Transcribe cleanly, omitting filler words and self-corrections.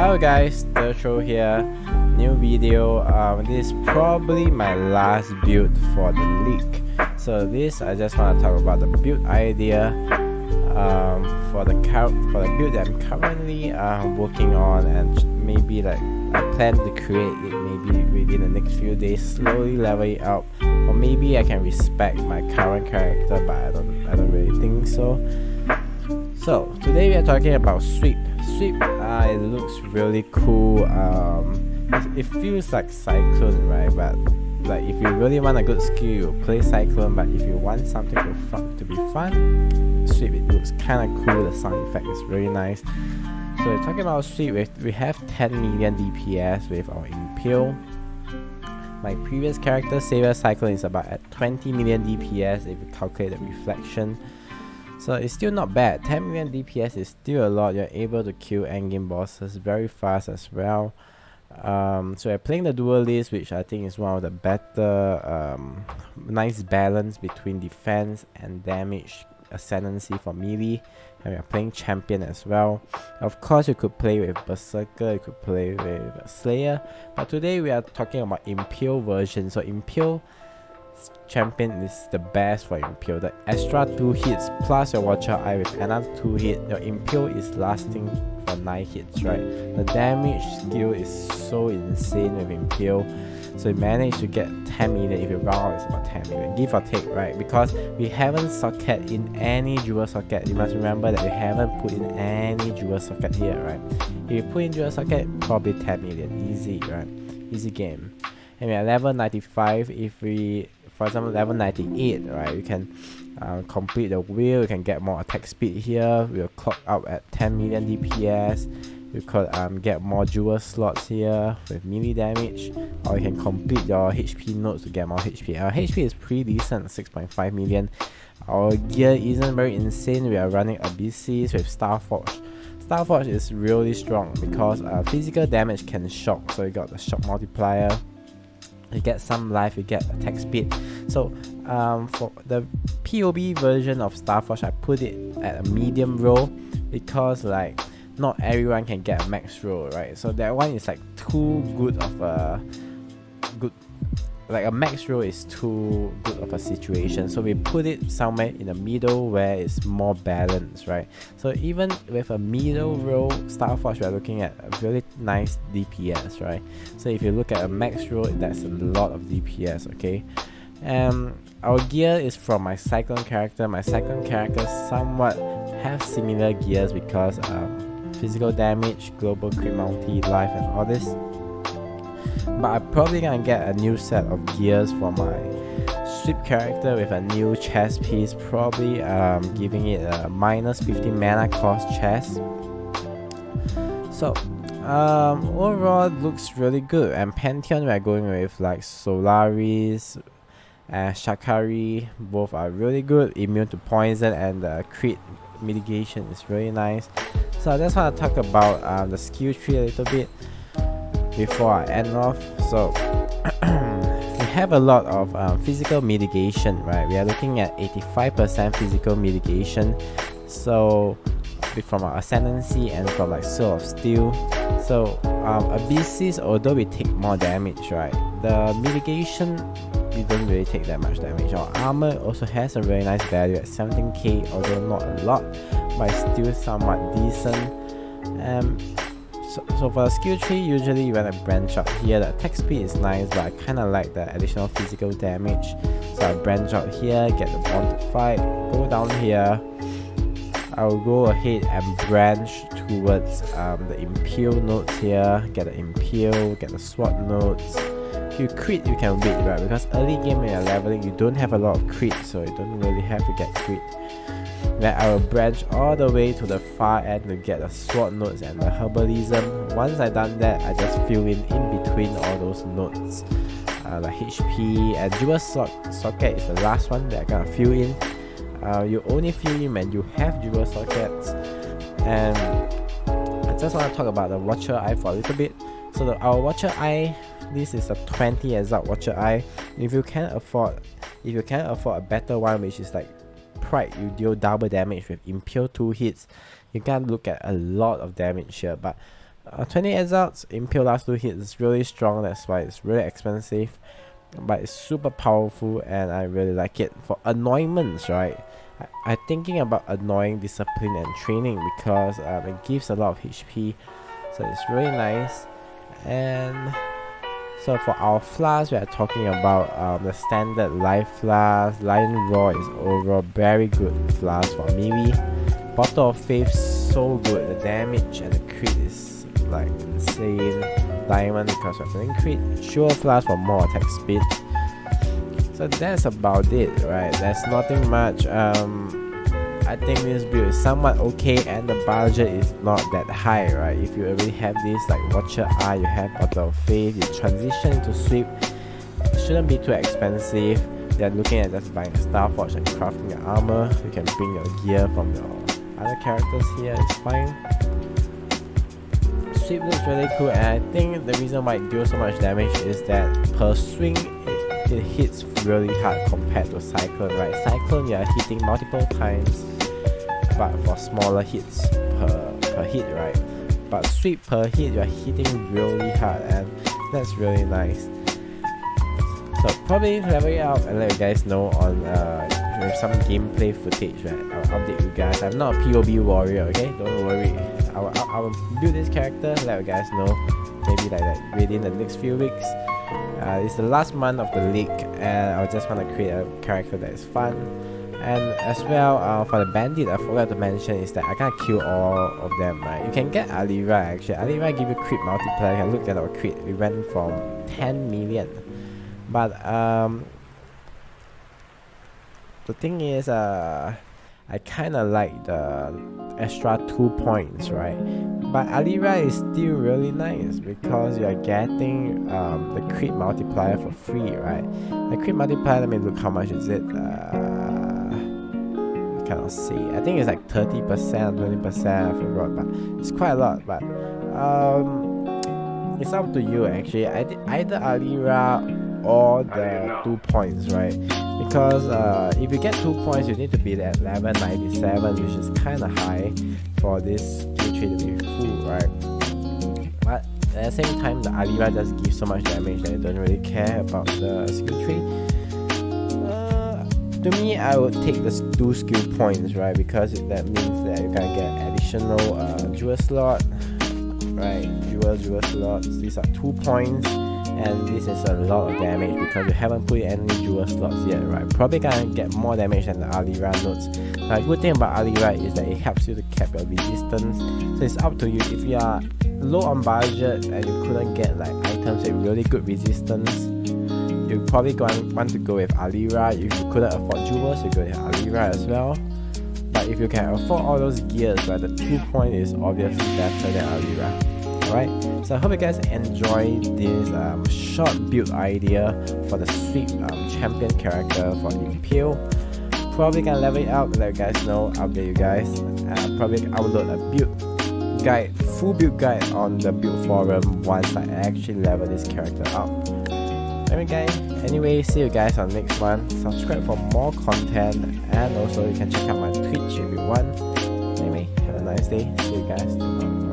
Hello guys, Dertro here. New video. This is probably my last build for the league. So I just want to talk about the build idea for the build that I'm currently working on, and maybe like I plan to create it maybe within the next few days, slowly level it up, or maybe I can respect my current character, but I don't really think so. So today we are talking about sweep. It looks really cool. It feels like Cyclone, right? But like if you really want a good skill, you play Cyclone. But if you want something to be fun, sweep. It looks kind of cool. The sound effect is really nice. So we're talking about sweep. We have 10 million DPS with our Impale. My previous character, Savior Cyclone, is about at 20 million DPS if you calculate the reflection. So it's still not bad. 10 million DPS is still a lot. You're able to kill endgame bosses very fast as well. So we're playing the duelist, which I think is one of the better nice balance between defense and damage ascendancy for melee. And we're playing champion as well. Of course you could play with Berserker, you could play with Slayer, but today we are talking about Impale version. So Impale champion is the best for Impale. The extra 2 hits plus your Watcher Eye with another 2 hits, your Impale is lasting for 9 hits, right? The damage skill is so insane with Impale. So we managed to get 10 million. If you round out, it's about 10 million, give or take, right? Because we haven't socket in any dual socket. You must remember that we haven't put in any dual socket here, right? If you put in dual socket, probably 10 million, easy, right? Easy game. And we are level 95. If we, for example, level 98, right, you can complete the wheel, you can get more attack speed here. We'll clock out at 10 million DPS. You could get more dual slots here with melee damage, or you can complete your HP nodes to get more HP. Our HP is pretty decent, 6.5 million. Our gear isn't very insane. We are running Abysses with Starforge. Starforge is really strong because physical damage can shock, so you got the shock multiplier. You get some life, you get attack speed. So for the POB version of Starforge, I put it at a medium roll because like not everyone can get a max roll, right? So that one is like too good of a like a max roll is too good of a situation. So we put it somewhere in the middle where it's more balanced, right? So even with a middle roll Starforge, we're looking at a really nice DPS, right? So if you look at a max roll, that's a lot of DPS, okay? Our gear is from my Cyclone character. My Cyclone character somewhat have similar gears because physical damage, global crit multi, life, and all this. But I'm probably gonna get a new set of gears for my sweep character with a new chest piece, probably giving it a minus 50 mana cost chest. So overall it looks really good. And Pantheon, we're going with like Solaris and Shakari. Both are really good, immune to poison, and the crit mitigation is really nice. So I just want to talk about the skill tree a little bit before I end off. So we have a lot of physical mitigation, right? We are looking at 85% physical mitigation. So from our ascendancy and from like Soul of Steel. So Abysses, although we take more damage, right, the mitigation we don't really take that much damage. Our armor also has a very nice value at 17k, although not a lot, but it's still somewhat decent. So for a skill tree, usually when I branch out here, the attack speed is nice, but I kind of like the additional physical damage. So I branch out here, get the bond to fight, go down here. I will go ahead and branch towards the Impale nodes here, get the Impale, get the sword nodes. If you crit, you can wait, right? Because early game when you're leveling, you don't have a lot of crit, so you don't really have to get crit. Then I will branch all the way to the far end to get the sword nodes and the herbalism. Once I done that, I just fill in between all those nodes. The HP and dual socket is the last one that I gotta fill in. You only fill in when you have dual sockets. And I just want to talk about the Watcher Eye for a little bit. So our Watcher Eye, this is a 20 Exile Watcher Eye. If you can afford a better one, which is like Pride, you deal double damage with Impale 2 hits, you can look at a lot of damage here. But 20 Exiles, Impale last 2 hits is really strong, that's why it's really expensive. But it's super powerful and I really like it. For annoyments, right? I'm thinking about annoying discipline and training because it gives a lot of HP. So it's really nice. And so for our flask, we are talking about the standard life flask. Lion Roar is overall very good flask for melee. Bottle of Faith, so good. The damage and the crit is like insane. Diamond because of an crit. Sure flask for more attack speed. So that's about it, right? There's nothing much. I think this build is somewhat okay and the budget is not that high, right? If you already have this like Watcher Eye, you have Bottle of Faith, you transition to Sweep, it shouldn't be too expensive. They're looking at just buying a Starforge and crafting your armor. You can bring your gear from your other characters here, it's fine. Sweep looks really cool and I think the reason why it deals so much damage is that per swing it hits really hard compared to Cyclone, right? Cyclone you are hitting multiple times but for smaller hits per hit, right? But Sweep per hit you are hitting really hard and that's really nice. So probably level it out and let you guys know on with some gameplay footage, right? I'll update you guys. I'm not a POB warrior, okay? Don't worry. I will build this character, let you guys know maybe like that within the next few weeks. It's the last month of the league and I just want to create a character that is fun. And as well for the bandit, I forgot to mention is that I can't kill all of them, right? You can get Alira actually. Alira give you crit multiplier. You can look at our crit. We went from 10 million. But the thing is I kinda like the extra 2 points, right? But Alira is still really nice because you are getting the crit multiplier for free, right? The crit multiplier, let me look how much is it. I cannot see. I think it's like 30% or 20%, I forgot, but it's quite a lot. But it's up to you actually. Either Alira or the 2 points, right? Because if you get 2 points you need to be at level 97, which is kind of high for this skill tree to be full, right? But at the same time the Alira just gives so much damage that you don't really care about the skill tree. To me I would take the 2 skill points, right? Because that means that you can get additional jewel slot, right? Jewel slots, these are 2 points. And this is a lot of damage because you haven't put any jewel slots yet, right? Probably gonna get more damage than the Alira nodes. The good thing about Alira is that it helps you to cap your resistance. So it's up to you. If you are low on budget and you couldn't get like items with really good resistance, you probably want to go with Alira. If you couldn't afford jewels, you go with Alira as well. But if you can afford all those gears, right, the 2 point is obviously better than Alira. Alright, so I hope you guys enjoyed this short build idea for the Sweep champion character for Impale. Probably gonna level it out, let you guys know, update you guys. Probably upload a build guide, full build guide on the build forum once I actually level this character up. Anyway, see you guys on the next one. Subscribe for more content and also you can check out my Twitch if you want. Anyway, have a nice day. See you guys tomorrow. Alright.